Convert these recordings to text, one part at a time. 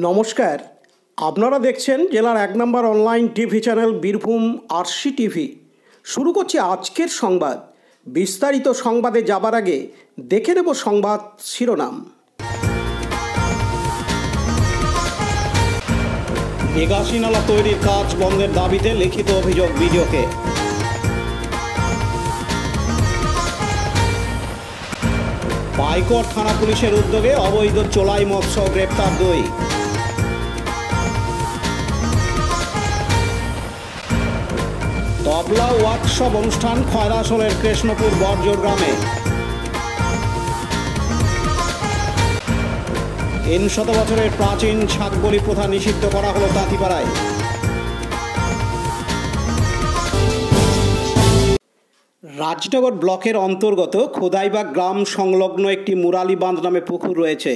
নমস্কার, আপনারা দেখছেন জেলার ১ নম্বর online TV channel Birbhum RC TV. শুরু করছি আজকের সংবাদ। বিস্তারিত সংবাদে যাবার আগে দেখে নেব সংবাদ শিরোনাম। নিকাশি নালা তৈরির কাজ বন্ধের দাবিতে লিখিত অভিযোগ বিডিওকে। পাইকর থানা পুলিশের উদ্যোগে অবৈধ চোলাই মৎস্য গ্রেপ্তার 2। তবলা ওয়ার্কশপ অনুষ্ঠান খয়রাসোলের কৃষ্ণপুর বর্জর গ্রামে। 300 বছরের প্রাচীন ছাগবলি প্রথা নিষিদ্ধ করা হলো তাঁতিপাড়ায়। রাজনগর ব্লকের অন্তর্গত খোদাইবাগ গ্রাম সংলগ্ন একটি মুরালি বাঁধ নামে পুকুর রয়েছে,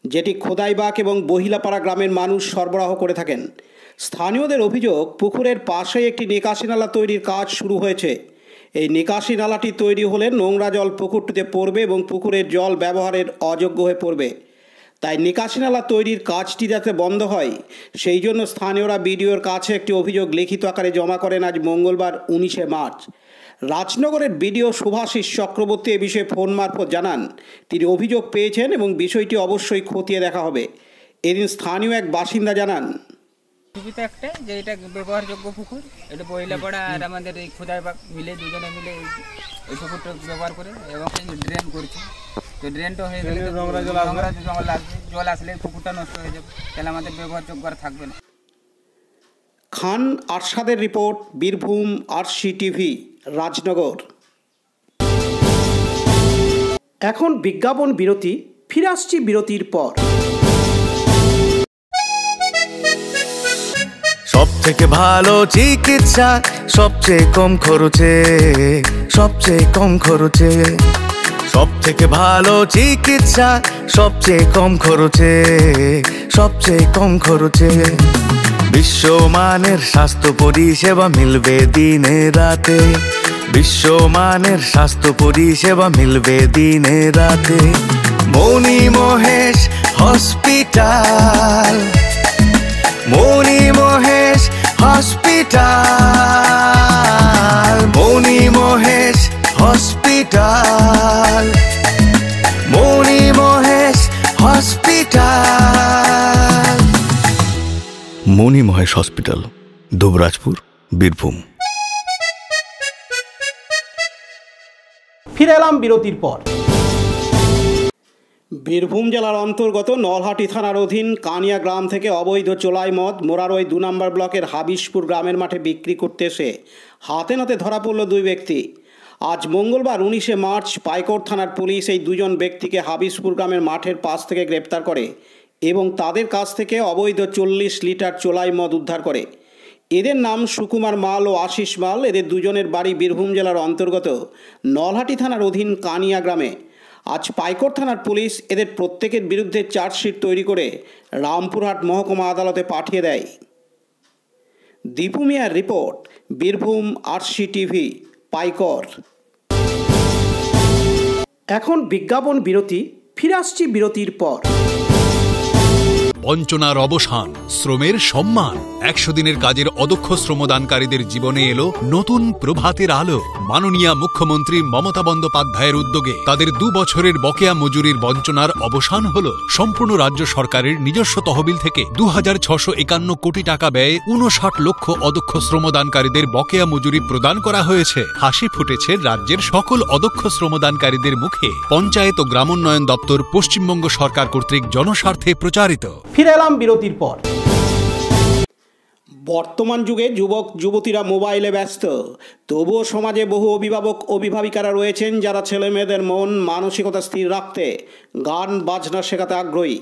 যেটি খোদাইবাগ এবং বহিলাপাড়া গ্রামের মানুষ সরবরাহ করে থাকেন। স্থানীয়দের অভিযোগ, পুকুরের পাশে একটি নিকাশি নালা তৈরির কাজ শুরু হয়েছে। এই নিকাশি নালাটি তৈরি হলে নোংরা জল পুকুরটিতে পড়বে এবং পুকুরের জল ব্যবহারের অযোগ্য হয়ে পড়বে। তাই নিকাশি নালা তৈরির কাজটি যাতে বন্ধ হয়, সেই জন্য স্থানীয়রা বিডিওর কাছে একটি অভিযোগ লিখিত আকারে জমা করেন আজ মঙ্গলবার 19 মার্চ। রাজনগরের বিডিও শুভাশিস চক্রবর্তী এ বিষয়ে ফোন মারফত জানান, তিনি অভিযোগ পেয়েছেন এবং বিষয়টি অবশ্যই খতিয়ে দেখা হবে। এদিন স্থানীয় এক বাসিন্দা জানান, সুবিধা একটাই যে এটা ব্যবহারযোগ্য পুকুর, এটা বহিলাপাড়া আর আমাদের এই খোদাইবাগ মিলে দুজনে মিলে এই পুকুরটা ব্যবহার করে এবং ড্রেন করছে। তো ড্রেনটা হয়ে গেলে নোংরা জল লাগবে, জল আসলে পুকুরটা নষ্ট হয়ে যাবে, তাহলে আমাদের ব্যবহারযোগ্য আর থাকবে না। খান আরশাদের report, Birbhum RC TV, Rajnagar. এখন বিজ্ঞাপন বিরতি, ফিরে আসছি বিরতির পর। সব থেকে ভালো চিকিৎসা সবচেয়ে কম খরচে, সবচেয়ে কম খরচে। সব থেকে ভালো চিকিৎসা সবচেয়ে কম খরচে, সবচেয়ে কম খরচে। বিশ্বমানের স্বাস্থ্য পরিষেবা মিলবে দিনে রাতে, বিশ্বমানের স্বাস্থ্য পরিষেবা মিলবে দিনে রাতে। মণি মহেশ হসপিটাল, মণি মহেশ হসপিটাল, মণি মহেশ হসপিটাল, মণি মহেশ হসপিটাল। মণি মহেশ হসপিটাল, দুবরাজপুর, বীরভূম। ফিরে এলাম বিরতির পর। বীরভূম জেলার অন্তর্গত নলহাটি থানার অধীন কানিয়া গ্রাম থেকে অবৈধ চোলাই মদ মোরারই 2 নম্বর ব্লকের হাবিশপুর গ্রামের মাঠে বিক্রি করতে এসে হাতে নাতে ধরা পড়ল 2 ব্যক্তি। আজ মঙ্গলবার 19 মার্চ পাইকর থানার পুলিশ এই 2জন ব্যক্তিকে হাবিশপুর গ্রামের মাঠের পাশ থেকে গ্রেপ্তার করে এবং তাদের কাছ থেকে অবৈধ 40 লিটার চোলাই মদ উদ্ধার করে। এদের নাম সুকুমার মাল ও আশিস মাল। এদের 2জনের বাড়ি বীরভূম জেলার অন্তর্গত নলহাটি থানার অধীন কানিয়া গ্রামে। আজ পাইকর থানার পুলিশ এদের প্রত্যেকের বিরুদ্ধে চার্জশিট তৈরি করে রামপুরহাট মহকুমা আদালতে পাঠিয়ে দেয়। দীপু মিয়ার report, Birbhum RC TV, Paikor. এখন বিজ্ঞাপন বিরতি, ফিরে আসছি বিরতির পর। বঞ্চনার অবসান, শ্রমের সম্মান। 100 দিনের কাজের অদক্ষ শ্রমদানকারীদের জীবনে এলো নতুন প্রভাতের আলো। মাননীয় মুখ্যমন্ত্রী মমতা বন্দ্যোপাধ্যায়ের উদ্যোগে তাদের 2 বছরের বকেয়া মজুরির বঞ্চনার অবসান হলো। সম্পূর্ণ রাজ্য সরকারের নিজস্ব তহবিল থেকে 2651 কোটি টাকা ব্যয়ে 59 লক্ষ অদক্ষ শ্রমদানকারীদের বকেয়া মজুরি প্রদান করা হয়েছে। হাসি ফুটেছে রাজ্যের সকল অদক্ষ শ্রমদানকারীদের মুখে। পঞ্চায়েত ও গ্রামোন্নয়ন দপ্তর, পশ্চিমবঙ্গ সরকার কর্তৃক জনস্বার্থে প্রচারিত। ফিরে এলাম বিরতির পর। বর্তমান যুগে যুবক যুবতীরা মোবাইলে ব্যস্ত, তবুও সমাজে বহু অভিভাবক অভিভাবিকারা রয়েছেন যারা ছেলে মেয়েদের মন মানসিকতা স্থির রাখতে গান বাজনা শেখাতে আগ্রহী।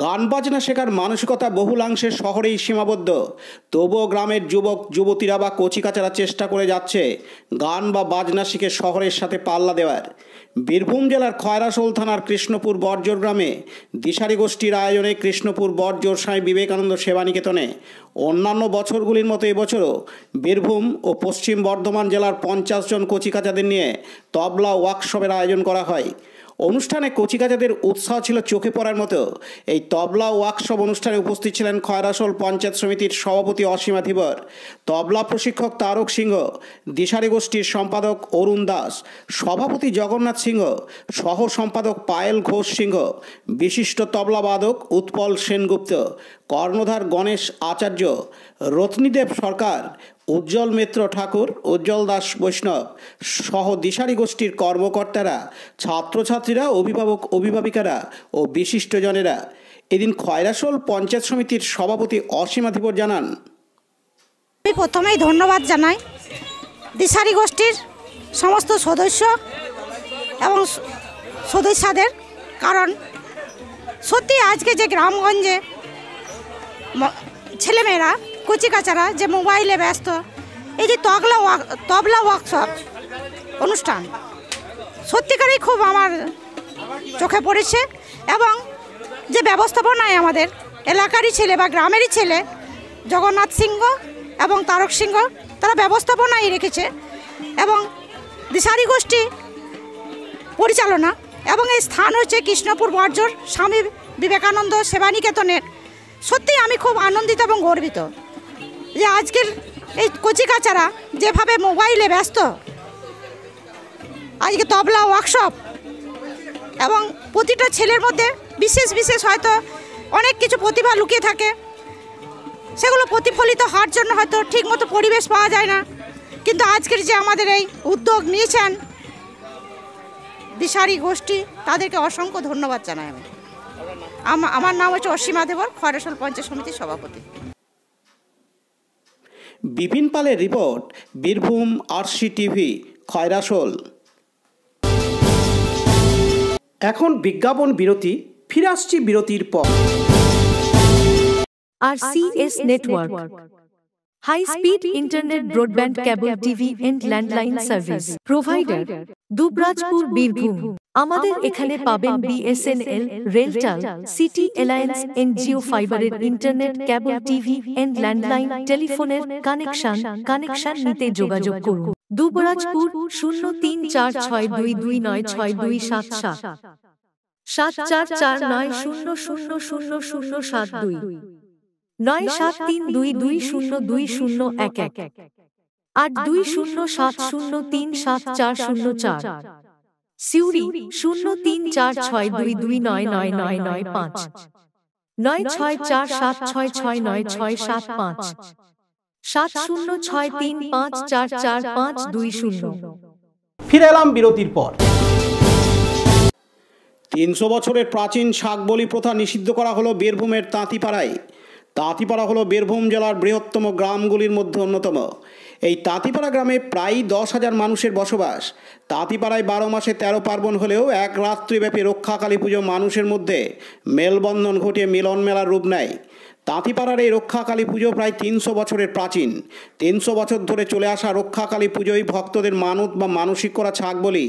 গান বাজনা শেখার মানসিকতা বহুলাংশে শহরেই সীমাবদ্ধ, তবুও গ্রামের যুবক যুবতীরা বা কচিকাচারা চেষ্টা করে যাচ্ছে গান বা বাজনা শিখে শহরের সাথে পাল্লা দেওয়ার। বীরভূম জেলার খয়রাসোল থানার কৃষ্ণপুর বর্জর গ্রামে দিশারি গোষ্ঠীর আয়োজনে কৃষ্ণপুর বর্জর স্বামী বিবেকানন্দ সেবানিকেতনে অন্যান্য বছরগুলির মতো এবছরও বীরভূম ও পশ্চিম বর্ধমান জেলার 50 জন কচিকাচাদের নিয়ে তবলা ওয়ার্কশপের আয়োজন করা হয়। অনুষ্ঠানে কচিকাচাদের উৎসাহ ছিল চোখে পড়ার মতো। এই তবলা ওয়ার্কশপ অনুষ্ঠানে উপস্থিত ছিলেন খয়রাশোল পঞ্চায়েত সমিতির সভাপতি অসীমা ধীবর, তবলা প্রশিক্ষক তারক সিংহ, দিশারি গোষ্ঠীর সম্পাদক অরুণ দাস, সভাপতি জগন্নাথ সিংহ, সহ সম্পাদক পায়েল ঘোষ সিংহ, বিশিষ্ট তবলাবাদক উৎপল সেনগুপ্ত, কর্ণধার গণেশ আচার্য, রত্নীদেব সরকার, উজ্জ্বল মিত্র ঠাকুর, উজ্জ্বল দাস বৈষ্ণব সহ দিশারি গোষ্ঠীর কর্মকর্তারা, ছাত্রছাত্রীরা, অভিভাবক অভিভাবিকারা ও বিশিষ্টজনেরা। এদিন খয়রাশোল পঞ্চায়েত সমিতির সভাপতি অসীমা ধীবর জানান, আমি প্রথমেই ধন্যবাদ জানাই দিশারি গোষ্ঠীর সমস্ত সদস্য এবং সদস্যদের, কারণ সত্যি আজকে যে গ্রামগঞ্জে ছেলেমেয়েরা কচিকাচারা যে মোবাইলে ব্যস্ত, এই যে তবলা ওয়ার্কশপ অনুষ্ঠান সত্যিকারই খুব আমার চোখে পড়েছে। এবং যে ব্যবস্থাপনায় আমাদের এলাকারই ছেলে বা গ্রামেরই ছেলে জগন্নাথ সিংহ এবং তারক সিংহ তারা ব্যবস্থাপনায় রেখেছে, এবং দিশারি গোষ্ঠী পরিচালনা, এবং এই স্থান হচ্ছে কৃষ্ণপুর বর্জর স্বামী বিবেকানন্দ সেবানিকেতনের। সত্যি আমি খুব আনন্দিত এবং গর্বিত যে আজকের এই কচিকাচারা যেভাবে মোবাইলে ব্যস্ত, আজকে তবলা ওয়ার্কশপ এবং প্রতিটা ছেলের মধ্যে বিশেষ বিশেষ হয়তো অনেক কিছু প্রতিভা লুকিয়ে থাকে, সেগুলো প্রতিফলিত হওয়ার জন্য হয়তো ঠিকমতো পরিবেশ পাওয়া যায় না। কিন্তু আজকের যে আমাদের এই উদ্যোগ নিয়েছেন দিশারি গোষ্ঠী, তাদেরকে অসংখ্য ধন্যবাদ জানাই। আমার নাম হচ্ছে অসীমা ধীবর, খয়রাশোল পঞ্চায়েত সমিতির সভাপতি। বিপিন পালের report, Birbhum RC TV, Khoyrasol. এখন বিজ্ঞাপন বিরতি, ফিরে আসছি বিরতির পর। RCS Network, high speed internet, broadband, cable TV and landline service provider, Dubrajpur, Birbhum. আমাদের এখানে পাবেন BSNL, RailTel, City Alliance and Jio ফাইবারের internet, cable TV and landline টেলিফোনের কানেকশন নিতে যোগাযোগ করুন। দুবরাজপুর 034622962627 7449000072 9732202011 8207037404। সিউড়ি 034622999995 9647669665 7063544520। ফিরে এলাম বিরতির পর। 300 বছরের প্রাচীন শাকবলি প্রথা নিষিদ্ধ করা হলো বীরভূমের তাঁতিপাড়ায়। তাঁতিপাড়া হলো বীরভূম জেলার বৃহত্তম গ্রামগুলির মধ্যে অন্যতম। এই তাঁতিপাড়া গ্রামে প্রায় 10,000 মানুষের বসবাস। তাঁতিপাড়ায় 12 মাসে 13 পার্বণ হলেও এক রাত্রিব্যাপী রক্ষাকালী পুজো মানুষের মধ্যে মেলবন্ধন ঘটিয়ে মিলন মেলার রূপ নেয়। তাঁতিপাড়ার এই রক্ষাকালী পুজো প্রায় 300 বছরের প্রাচীন। 300 বছর ধরে চলে আসা রক্ষাকালী পুজোয় ভক্তদের মানত বা মানসিক করা ছাগ বলি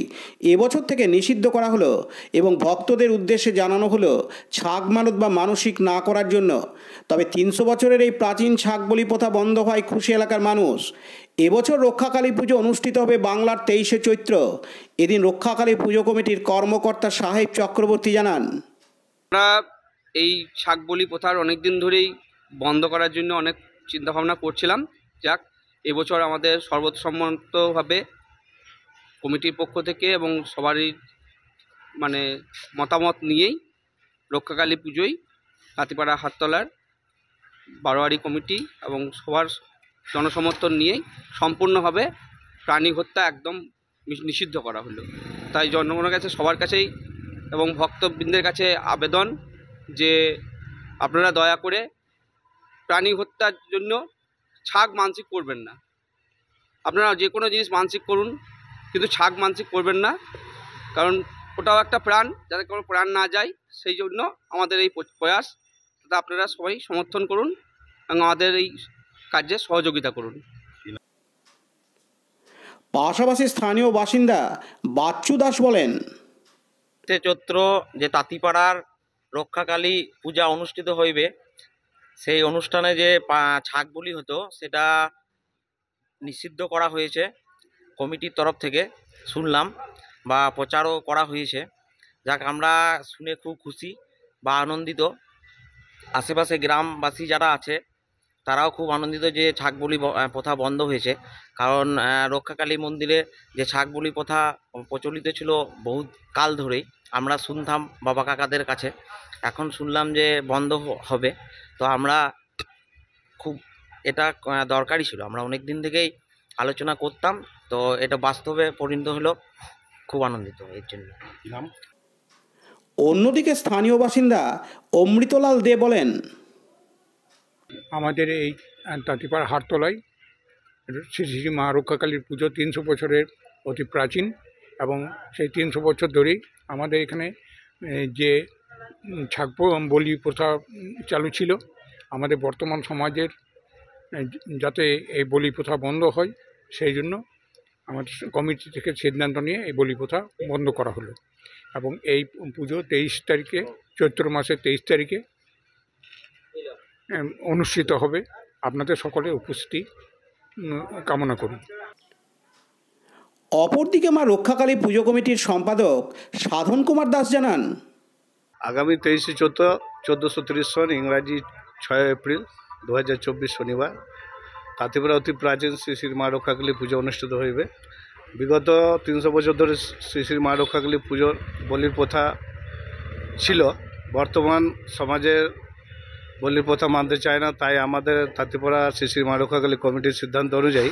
এবছর থেকে নিষিদ্ধ করা হলো, এবং ভক্তদের উদ্দেশ্যে জানানো হলো ছাগ মানত বা মানসিক না করার জন্য। তবে 300 বছরের এই প্রাচীন ছাগ বলি প্রথা বন্ধ হয় খুশি এলাকার মানুষ। এবছর রক্ষাকালী পুজো অনুষ্ঠিত হবে বাংলার 23শে চৈত্র। এদিন রক্ষাকালী পুজো কমিটির কর্মকর্তা সাহেব চক্রবর্তী জানান, এই শাক বলি প্রথার অনেক দিন ধরেই বন্ধ করার জন্য অনেক চিন্তাভাবনা করছিলাম। যাক, এবছর আমাদের সর্বসম্মতভাবে কমিটির পক্ষ থেকে এবং সবারই মতামত নিয়েই রক্ষাকালী পুজোয় তাঁতিপাড়া হাটতলার বারোয়ারি কমিটি এবং সবার জনসমর্থন নিয়েই সম্পূর্ণভাবে প্রাণী হত্যা একদম নিষিদ্ধ করা হলো। তাই জনগণের কাছে, সবার কাছেই এবং ভক্তবৃন্দের কাছে আবেদন যে আপনারা দয়া করে প্রাণী হত্যার জন্য ছাগ মানসিক করবেন না। আপনারা যে কোনো জিনিস মানসিক করুন, কিন্তু ছাগ মানসিক করবেন না, কারণ ওটাও একটা প্রাণ, যাতে কোনো প্রাণ না যায়। সেই জন্য আমাদের এই প্রয়াস, তাতে আপনারা সবাই সমর্থন করুন এবং আমাদের এই কাজে সহযোগিতা করুন। পাশাপাশি স্থানীয় বাসিন্দা বাচ্চু দাস বলেন, চৈত্র যে তাঁতিপাড়ার রক্ষাকালী পূজা অনুষ্ঠিত হইবে, সেই অনুষ্ঠানে যে ছাগ বলি হতো সেটা নিষিদ্ধ করা হয়েছে কমিটির তরফ থেকে, শুনলাম, বা প্রচারও করা হয়েছে। যাক, আমরা শুনে খুব খুশি বা আনন্দিত। আশেপাশে গ্রামবাসী যারা আছে তারাও খুব আনন্দিত যে ছাগ বলি প্রথা বন্ধ হয়েছে। কারণ রক্ষাকালী মন্দিরে যে ছাগ বলি প্রথা প্রচলিত ছিল বহু কাল ধরেই, আমরা শুনতাম বাবা কাকাদের কাছে। এখন শুনলাম যে বন্ধ হবে, তো আমরা খুব এটা দরকারি ছিল। আমরা অনেক দিন থেকেই আলোচনা করতাম, তো এটা বাস্তবে পরিণত হলো, খুব আনন্দিত এর জন্য। অন্যদিকে স্থানীয় বাসিন্দা অমৃতলাল দে বলেন, আমাদের এই তাঁতিপাড়া হাটতলায় শ্রী শ্রী মা রক্ষাকালীর পুজো 300 বছরের অতি প্রাচীন, এবং সেই 300 বছর ধরেই আমাদের এখানে যে ছাগ বলি প্রথা চালু ছিল। আমাদের বর্তমান সমাজের যাতে এই বলি প্রথা বন্ধ হয়, সেই জন্য আমাদের কমিটি থেকে সিদ্ধান্ত নিয়ে এই বলি প্রথা বন্ধ করা হলো। এবং এই পুজো 23 তারিখে, চৈত্র মাসের 23 তারিখে অনুষ্ঠিত হবে। আপনাদের সকলের উপস্থিতি কামনা করি। অপরদিকে মা রক্ষাকালী পুজো কমিটির সম্পাদক সাধন কুমার দাস জানান, আগামী 23শে চৈত্র 1430 সন, ইংরাজি 6 এপ্রিল 2024 শনিবার তাঁতিপাড়া অতি প্রাচীন শ্রী শ্রী মা রক্ষাকালী পুজো অনুষ্ঠিত হইবে। বিগত 300 বছর ধরে শ্রী শ্রী মা রক্ষাকালী পুজোর বলির প্রথা ছিল। বর্তমান সমাজের বলির প্রথা মানতে চায় না, তাই আমাদের তাঁতিপাড়া শ্রী শ্রী মা রক্ষাকালী কমিটির সিদ্ধান্ত অনুযায়ী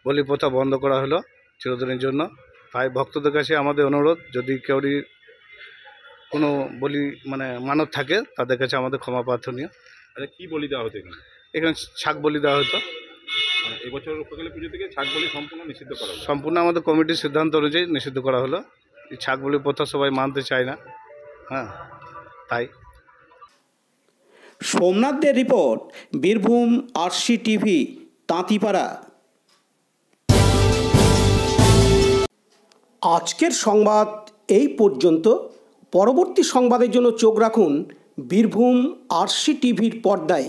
বলি প্রথা বন্ধ করা হলো চিরদিনের জন্য। তাই ভক্তদের কাছে আমাদের অনুরোধ, যদি কেউরি কোনো বলি মানত থাকে তাদের কাছে আমাদের ক্ষমা প্রার্থনীয়। আচ্ছা, কি বলি দেওয়া হতো এখানে? এখানে ছাগ বলি দেওয়া হতো। এবছর রক্ষাকালী পুজো থেকে ছাগ বলি সম্পূর্ণ নিষিদ্ধ করা হলো। সম্পূর্ণ আমাদের কমিটির সিদ্ধান্ত অনুযায়ী নিষিদ্ধ করা হলো। এই ছাগ বলি প্রথা সবাই মানতে চায় না, তাই। সোমনাথদের রিপোর্ট, বীরভূম আরসি টিভি, তাঁতিপাড়া। আজকের সংবাদ এই পর্যন্ত। পরবর্তী সংবাদের জন্য চোখ রাখুন বীরভূম আরসি টিভির পর্দায়।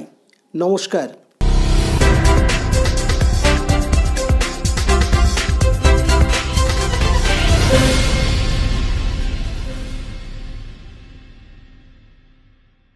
নমস্কার।